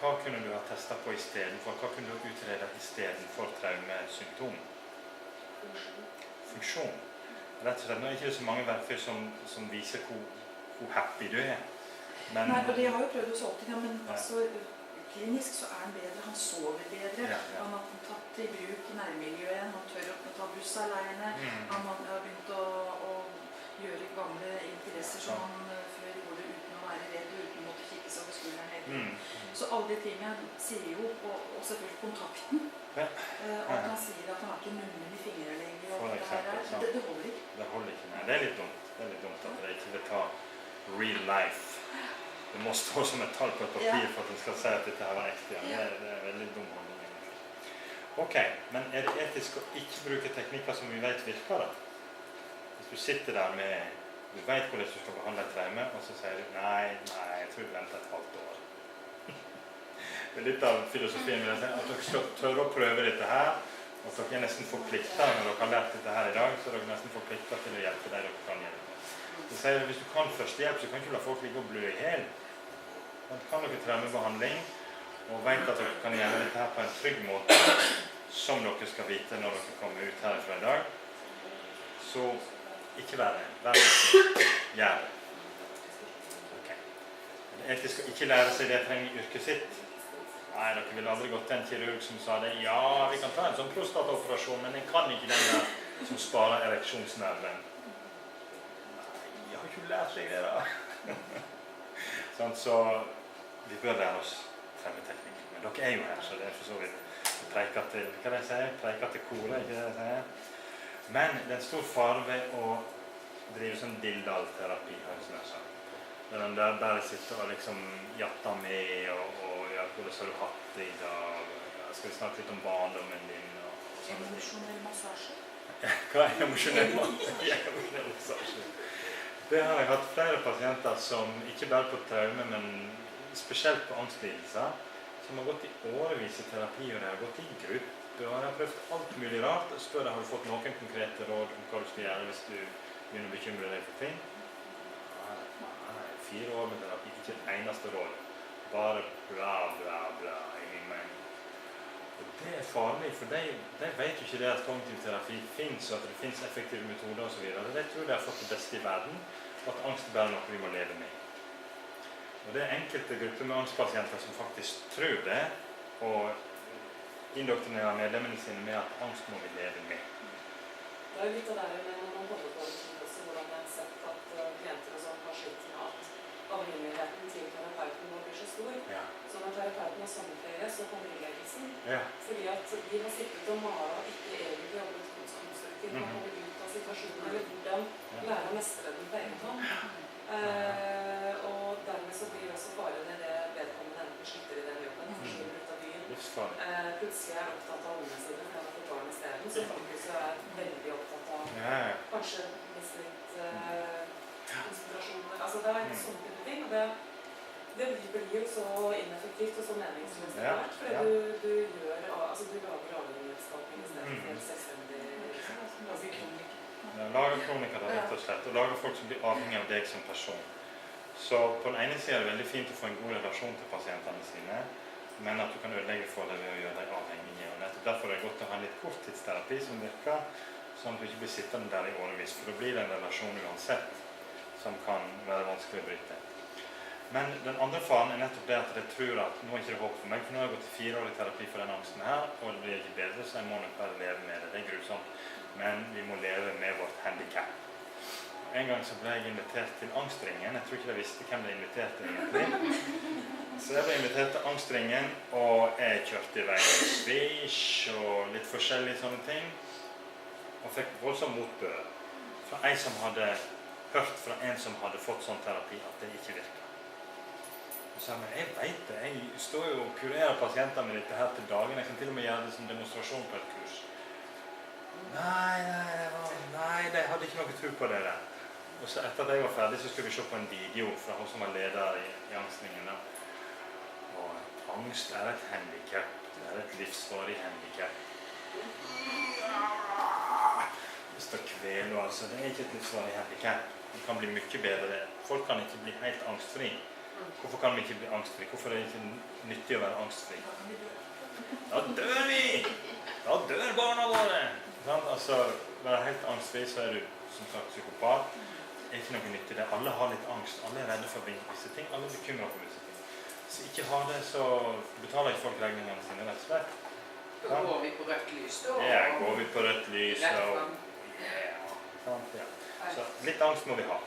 Hva kunne du ha testet på i stedet for? Hva kunne du utrede i stedet for traumesymptom? Funksjon. Rett og slett, nå er det ikke så mange verktøy som viser hvor happy du er. Men, nei, og det har jo prøvd å solgt til, men altså, klinisk så er han bedre, han sover bedre, han har tatt i bruk nærmiljøet, han tør å ta buss alene, han har begynt å gjøre gamle interesser som han før gjorde uten å være redd og uten å måtte kikke seg over skulderen hele tiden. Så alle de tingene sier jo, og selvfølgelig kontakten, at han sier at han har ikke nummen i fingrene lenger, og det holder ikke. Det holder ikke, nei, det er litt dumt at det ikke vil ta real life. Det må stå som et tall på et papir for at den skal si at dette her var ekte. Det er veldig dum holdning. Ok, men er det etisk å ikke bruke teknikker som vi vet virker da? Hvis du sitter der med, du vet hvordan du skal behandle et traume, og så sier du, nei, jeg tror du venter et halvt år. Det er litt av filosofien vil jeg si, at dere skal tørre å prøve dette her, og dere er nesten forpliktet når dere har lært dette her i dag, så er dere nesten forpliktet til å hjelpe deg dere kan hjelpe. Det sier at hvis du kan førstehjelp, så kan du ikke la folk ligge og blø i hel. Kan dere traumebehandling, og vet at dere kan gjøre dette her på en trygg måte, som dere skal vite når dere kommer ut herfra i dag, så ikke vær det. Vær det. Gjør det. Ok. Det er etisk å ikke lære seg det trenger i yrket sitt. Nei, dere ville aldri gått til en kirurg som sa det. Ja, vi kan ta en sånn prostataoperasjon, men jeg kan ikke den der som sparer ereksjonsnerven. Jeg har ikke lært seg det da. Så vi bør lære oss traumeteknikk. Men dere er jo her, så det er for så vidt preiker til, hva jeg sier? Preiker til kore, ikke det jeg sier? Men det er en stor fare ved å drive sånn dildal-terapi, der den der bare sitter og liksom jatter med, og ja, hvordan har du hatt det i dag? Skal vi snakke litt om barndommen din? Emosjonell massasje? Hva er emosjonell massasje? Det har jeg hatt flere pasienter som, ikke bare på traume, men spesielt på angstlidelser, som har gått i årevis i terapi, og de har gått i gruppe, og de har prøvd alt mulig rart, og spør har du fått noen konkrete råd om hva du skal gjøre hvis du begynner å bekymre deg for ting. Nei, 4 år med terapi, ikke et eneste råd. Bare bla, bla, bla, i min mening. Og det er farlig, for de vet jo ikke det at kognitiv terapi finnes, og at det finnes effektive metoder og så videre. De tror de har fått det beste i verden, og at angst er bare noe vi må leve med. Og det er enkelte grupper med angstpasienter som faktisk tror det, og indoktrinerer medlemmene sine med at angst må vi leve med. Det er jo litt av det med når man holder på en tid også, hvordan jeg har sett at klienter og sånn har slitt med at avhengigheten til terapeuten nå blir så stor. Ja. Så når terapeuten har sommerferie, så kommer innleggelsen. Ja. Fordi at de har sittet og mara og ikke egentlig jobbet konstruktivt. Man kommer ut av situasjonen, eller hvordan lære å mestre den på egen hånd. Og dermed så blir også faren i det vedkommende enten slutter i den jobben, forsvinner ut av byen. Plutselig er opptatt av ungene sine, for han har fått barn i stedet. Så faktisk er veldig opptatt av kanskje miste litt konsentrasjoner. Altså det er en sånn type ting, og det blir jo så ineffektivt og så meningsløst etter hvert, fordi du lager avhengighetsskaping i stedet for selvstendig lager kronikere rett og slett, og lager folk som blir avhengig av deg som person. Så på den ene siden er det veldig fint å få en god relasjon til pasientene sine, men at du kan ødelegge for det ved å gjøre deg avhengige. Og nettopp derfor er det godt å ha en litt korttidsterapi som virker, sånn at du ikke blir sittende der i årevis, for da blir det en relasjon uansett som kan være vanskelig å bryte. Men den andre faren er nettopp det at jeg tror at nå er ikke det håp for meg, for nå har jeg gått 4 år i terapi for den angsten her, og det blir ikke bedre, så jeg må nok bare leve med det. Det er grusomt, men vi må leve med vårt handicap. En gang så ble jeg invitert til angstringen. Jeg tror ikke jeg visste hvem jeg inviterte egentlig. Så jeg ble invitert til angstringen, og jeg kjørte i veien svisj og litt forskjellige sånne ting, og fikk voldsom motbør fra en som hadde hørt fra en som hadde fått sånn terapi at det ikke virker. Og sa jeg, jeg vet det, jeg står jo og kurerer pasienter med dette her til dagen, jeg kan til og med gjøre det som demonstrasjon på et kurs. Nei, jeg hadde ikke noe tro på det der. Og så etter at jeg var ferdig, så skulle vi se på en video fra hun som var leder i angstningen. Og angst er et handicap, det er et livsvarig handicap. Det står kvelo, altså, det er ikke et livsvarig handicap. Det kan bli mye bedre. Folk kan ikke bli helt angstfri. Hvorfor kan vi ikke bli angstfri? Hvorfor er det ikke nyttig å være angstfri? Da dør vi! Da dør barna våre! Altså, være helt angstfri, så er du som sagt psykopat. Det er ikke noe nyttig det. Alle har litt angst. Alle er redde for visse ting. Alle er bekymret for visse ting. Hvis vi ikke har det, så betaler ikke folk regningene sine rett og slett. Da går vi på rødt lys da. Ja, går vi på rødt lys. Så litt angst må vi ha.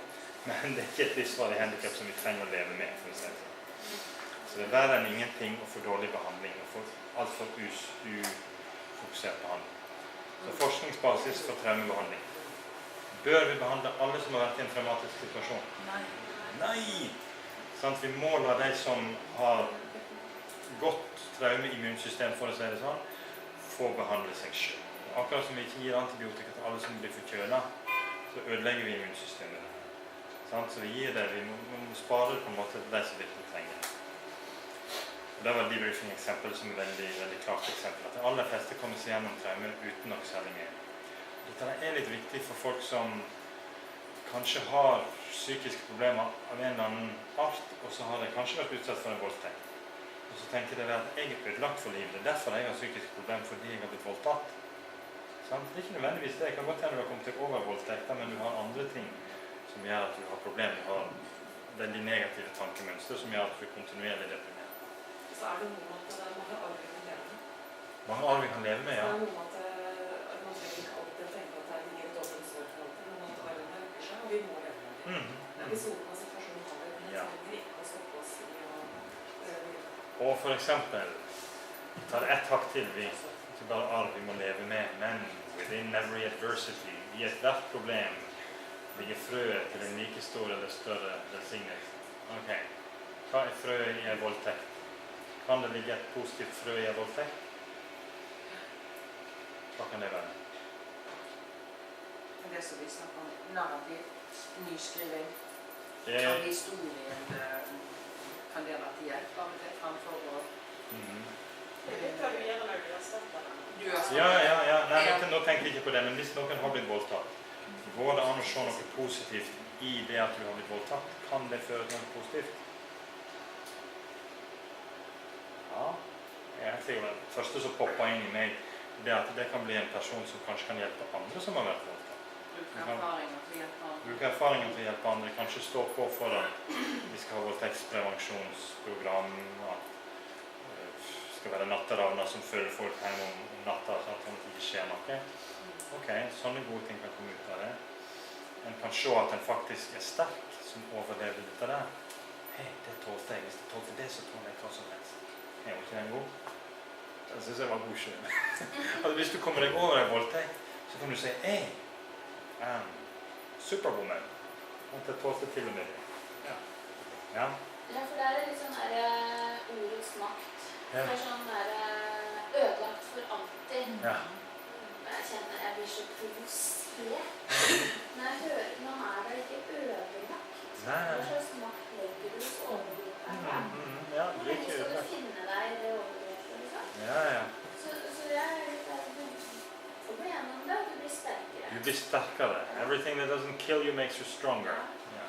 Men det er ikke et livsvarig handicap som vi trenger å leve med, for eksempel. Så det er verre enn ingenting å få dårlig behandling og få alt for ufokusert behandling. Så forskningsbasis for traumebehandling. Bør vi behandle alle som har vært i en traumatisk situasjon? Nei! Sånn, vi må la de som har godt traume-immunsystem, for å si det sånn, få behandle seg selv. Akkurat som vi ikke gir antibiotika til alle som blir forkjølet, så ødelegger vi immunsystemet. Sånn, så vi gir det, vi må spare på en måte til de som virkelig trenger det. Det var debriefing-eksempel som er veldig, veldig klart eksempel. At de aller fleste kommer seg gjennom traume uten noe særlig mer. Dette er litt viktig for folk som kanskje har psykiske problemer av en eller annen art, og så har de kanskje vært utsatt for en voldtekt. Og så tenker de at jeg er ødelagt for livet. Det er derfor jeg har psykiske problemer, fordi jeg har blitt voldtatt. Sånn? Det er ikke nødvendigvis det. Jeg kan godt hende du har kommet til over voldtekter, men du har andre ting som gjør at du har problemer. Du har veldig negative tankemønster som gjør at du er kontinuerlig deprimert. Så er det noe at mange arv vi kan leve med. Mange arv vi kan leve med, ja. Så er det noe at man trenger ikke alltid å tenke at det ligger et åpent sår for alltid, men at arven her øker seg, og vi må leve med det. Episoden av situasjonen har vi, men det trenger ikke å stoppe oss i å prøve videre. Og for eksempel, ta det ett hakk til, vi ikke bare arv vi må leve med, men within every adversity, i et hvert problem, ligger frøet til en like stor eller større velsignelse. Ok, hva er frøet i en voldtekt? Kan det ligge et positivt frø i en voldtekt? Hva kan det være? Det som vi snakker om, narrativ, nyskriving, Det av historien kan det være til hjelp av det framfor å... Det kan du gjøre når du har startet den. Ja. Nei, nå tenker jeg ikke på det, men hvis noen har blitt voldtatt, går det an å se noe positivt i det at du har blitt voldtatt? Kan det føre til noe positivt? Ja, jeg er sikker. Det første som popper inn i meg, det er at det kan bli en person som kanskje kan hjelpe andre som har vært voldtatt. Bruke erfaringer til å hjelpe andre. Bruke erfaringer til å hjelpe andre, kanskje stå på for at vi skal ha voldtektsprevensjonsprogram, at det skal være natteravner som følger folk hjemme om natta, sånn at det ikke skjer noe. Ok, sånne gode ting kan komme ut av det. En kan se at en faktisk er sterk som overlever dette der. Hei, det tålte jeg. Hvis jeg tålte det, så tåler jeg hva som helst. Er jo ikke den god? Den synes jeg var god selv. Altså, hvis du kommer deg over en voldtekt, så kan du si, hey, superwoman. Og det tålte til og med det. Ja. Ja. Ja, for det litt sånn der ordets makt. Ja. Det sånn der ødelagt for alltid. Ja. Jeg kjenner jeg blir så provosert. Når jeg hører, nå det ikke ødelagt. Nei. Hva slags makt legger du hos overgriperen? Ja, Hvor lenge skal du finne deg i det overgrepet, liksom? Ja, ja. Så jeg får gå gjennom det, og du blir sterkere. Du blir sterkere. Everything that doesn't kill you makes you stronger. Ja.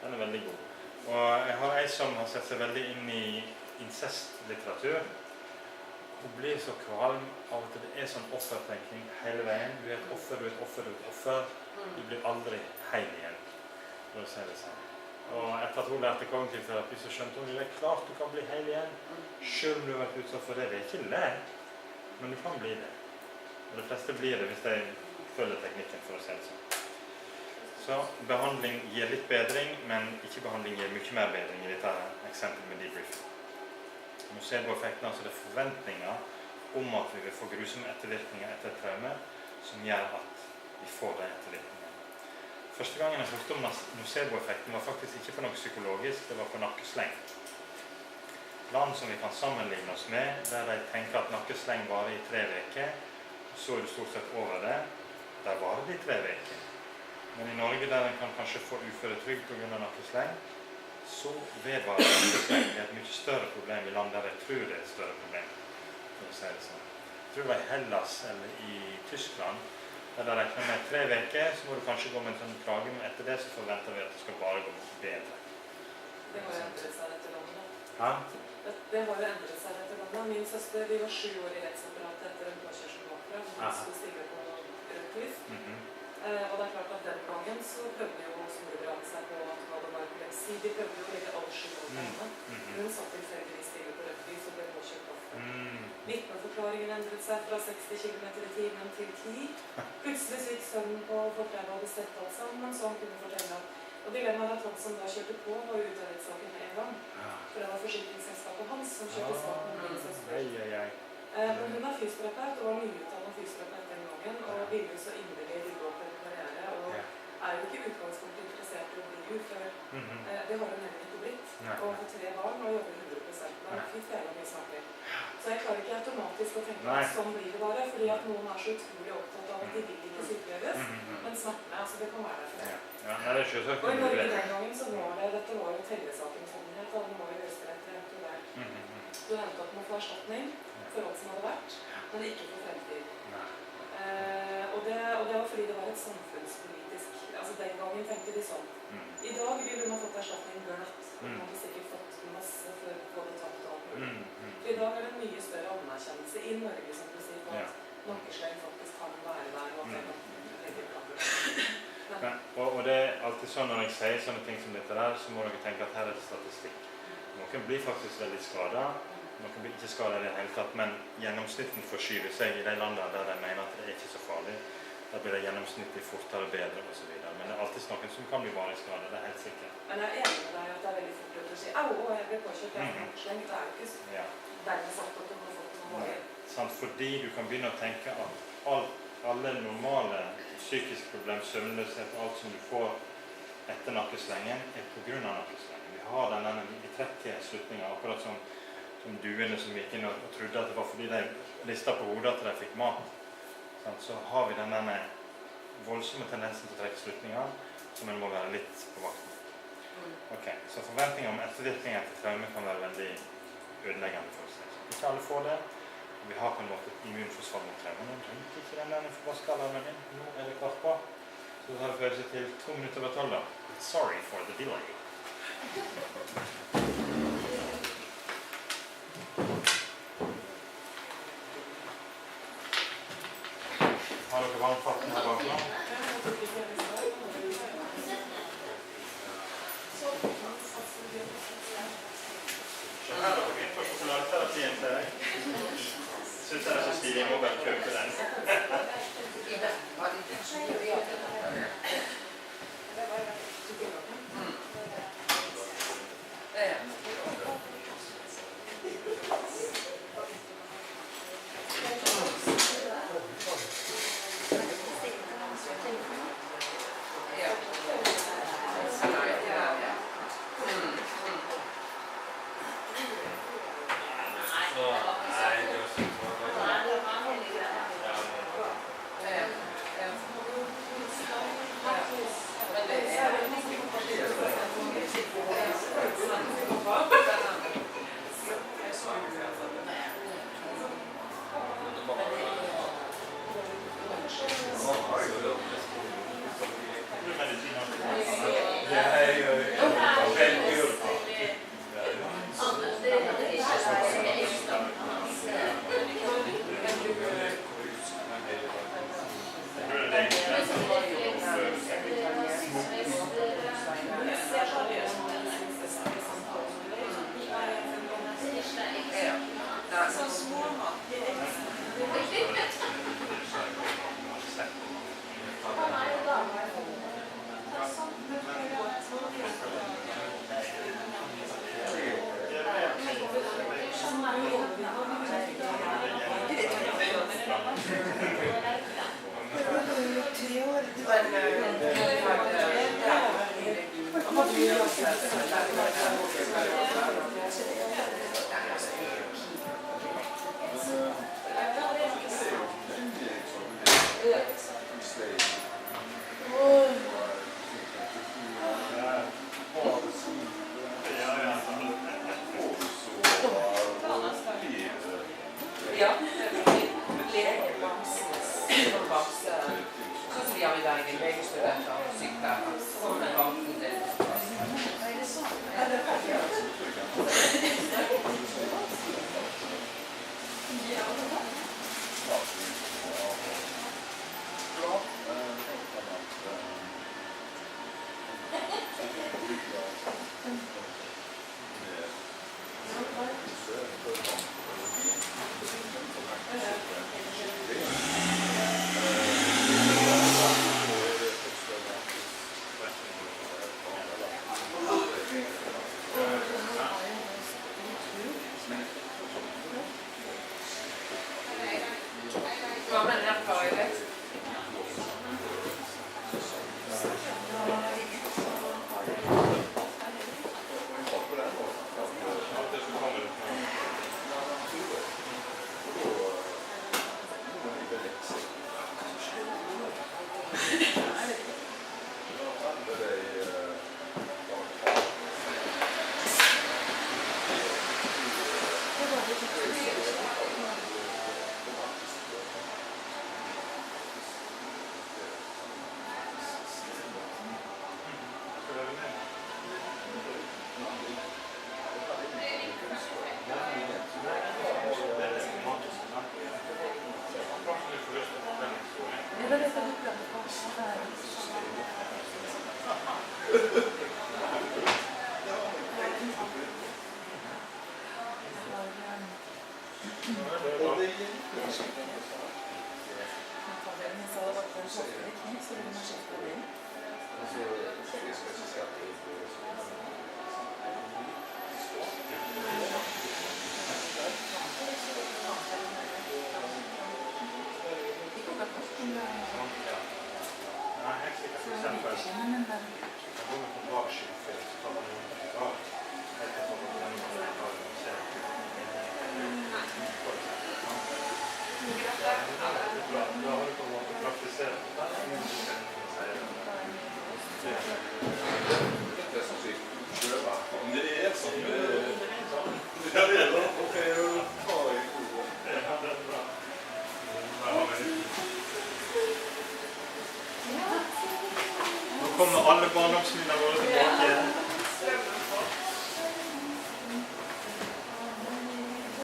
Den veldig god. Og jeg har en som har sett seg veldig inn i incestlitteratur. Hun blir så kvalm av at det sånn offertenking hele veien. Du et offer, du et offer, du et offer. Du blir aldri heil igjen, for å si det sånn. Og etter at hun lærte kognitiv terapi, så skjønte hun at det klart du kan bli heil igjen. Selv om du har vært utsatt for det. Det ikke lett, men du kan bli det. Og de fleste blir det hvis de følger teknikken, for å si det sånn. Så behandling gir litt bedring, men ikke behandling gir mye mer bedring i dette eksempelet med debriefing. Nocebo-effekten, altså det er forventninger om at vi vil få grusomme ettervirkninger etter et traume, som gjør at vi får de ettervirkningene. Første gangen jeg hørte om nocebo-effekten var faktisk ikke på noe psykologisk, det var på nakkesleng. Land som vi kan sammenligne oss med, der de tenker at nakkesleng varer i 3 uker, så er du stort sett over det, der varer det i 3 uker. Men i Norge, der en kan kanskje få uføretrygd på grunn av nakkesleng, så vedvarer nakkesleng. Det er et mye større problem i land der jeg tror det er et større problem, for å si det sånn. Jeg tror det var i Hellas eller i Tyskland, der de regner med 3 uker, så må du kanskje gå med en sånn klage, men etter det så forventer vi at det skal bare gå bedre. Det har jo endret seg etter landet. Ja? Det har jo endret seg etter landet. Min søster, vi var 7 år i rettsapparatet etter en påkjørsel bakfra. Hun skulle stille på rødt lys. Og det er klart at den gangen så prøvde jo småbrødre seg på at det var epilepsi. De prøvde jo å legge all skyld over henne. Hun satt tilfeldigvis stille på rødt lys og ble påkjørt bakfra. Vitneforklaringen endret seg fra 60 km i timen til 10. Plutselig så gikk sønnen på fortauet og hadde sett alt sammen, så han kunne fortelle at og dilemmaet er at han som da kjørte på var ute av rettssaken med en gang. For det var forsikringsselskapet hans som kjørte saken med min søster. Men hun er fysioterapeut og var nyutdannet fysioterapeut den gangen, og ville jo så inderlig rydde opp en karriere, og er jo ikke utgangspunktet interessert i å bli ufør. Det har hun nemlig ikke blitt, og har 3 barn og jobber 100%. Men hun fikk fæle mye smerter. Så jeg klarer ikke automatisk å tenke at sånn blir det bare, fordi at noen er så utrolig opptatt av at de vil ikke sykeliggjøres, men smertene, altså det kan være der for det. Ja, det er selvsagt. Og i Norge den gangen så var det, dette var jo tellesaken som den het, og den var jo høyesterett rett og der. Du endte opp med å få erstatning for alt som hadde vært, men ikke for fremtid. Og det var fordi det var et samfunnspolitisk, altså den gangen tenkte de sånn. I dag ville hun ha fått erstatning glatt, hun hadde sikkert fått masse for både tapt og alt mulig. For i dag er det en mye større anerkjennelse i Norge, som du sier, på at nakkesleng faktisk kan være der, og at det kan og det er alltid sånn når jeg sier sånne ting som dette der, så må dere tenke at her er det statistikk. Noen blir faktisk veldig skadet, noen blir ikke skadet i det hele tatt, men gjennomsnitten forskyver seg i de landene der de mener at det er ikke så farlig. Da blir det gjennomsnittlig fortere, bedre og så videre. Men det er alltid noen som kan bli varig skadet, det er helt sikkert. Men jeg er enig med deg at det er veldig fort å si «Au, jeg ble påkjørt, jeg har nakkesleng». Det er jo ikke dermed sagt at du har fått noe varig. Fordi du kan begynne å tenke at alle normale psykiske problemer, søvnløshet og alt som du får etter nakkeslengen, er på grunn av nakkeslengen. Vi har denne, vi trekker slutninger, akkurat som duene som gikk inn og trodde at det var fordi de listet på hodet at de fikk mat. Så har vi denne voldsomme tendensen til å trekke slutninger, som en må være litt på vakten. Ok, så forventninger om ettervirkninger til traume kan være veldig ødeleggende for oss. Ikke alle får det. Vi har på en måte et immunforsvar mot traume. Nå drømte ikke den forbaskalarmen min. Nå er det kvart på. Så tar det følelse til 2 minutter over 12 da. Sorry for the delay. Har dere varmfatten her bak nå? kjøpe den. I hvert fall ikke så mye. Nå kommer alle barndomsminnene våre tilbake igjen.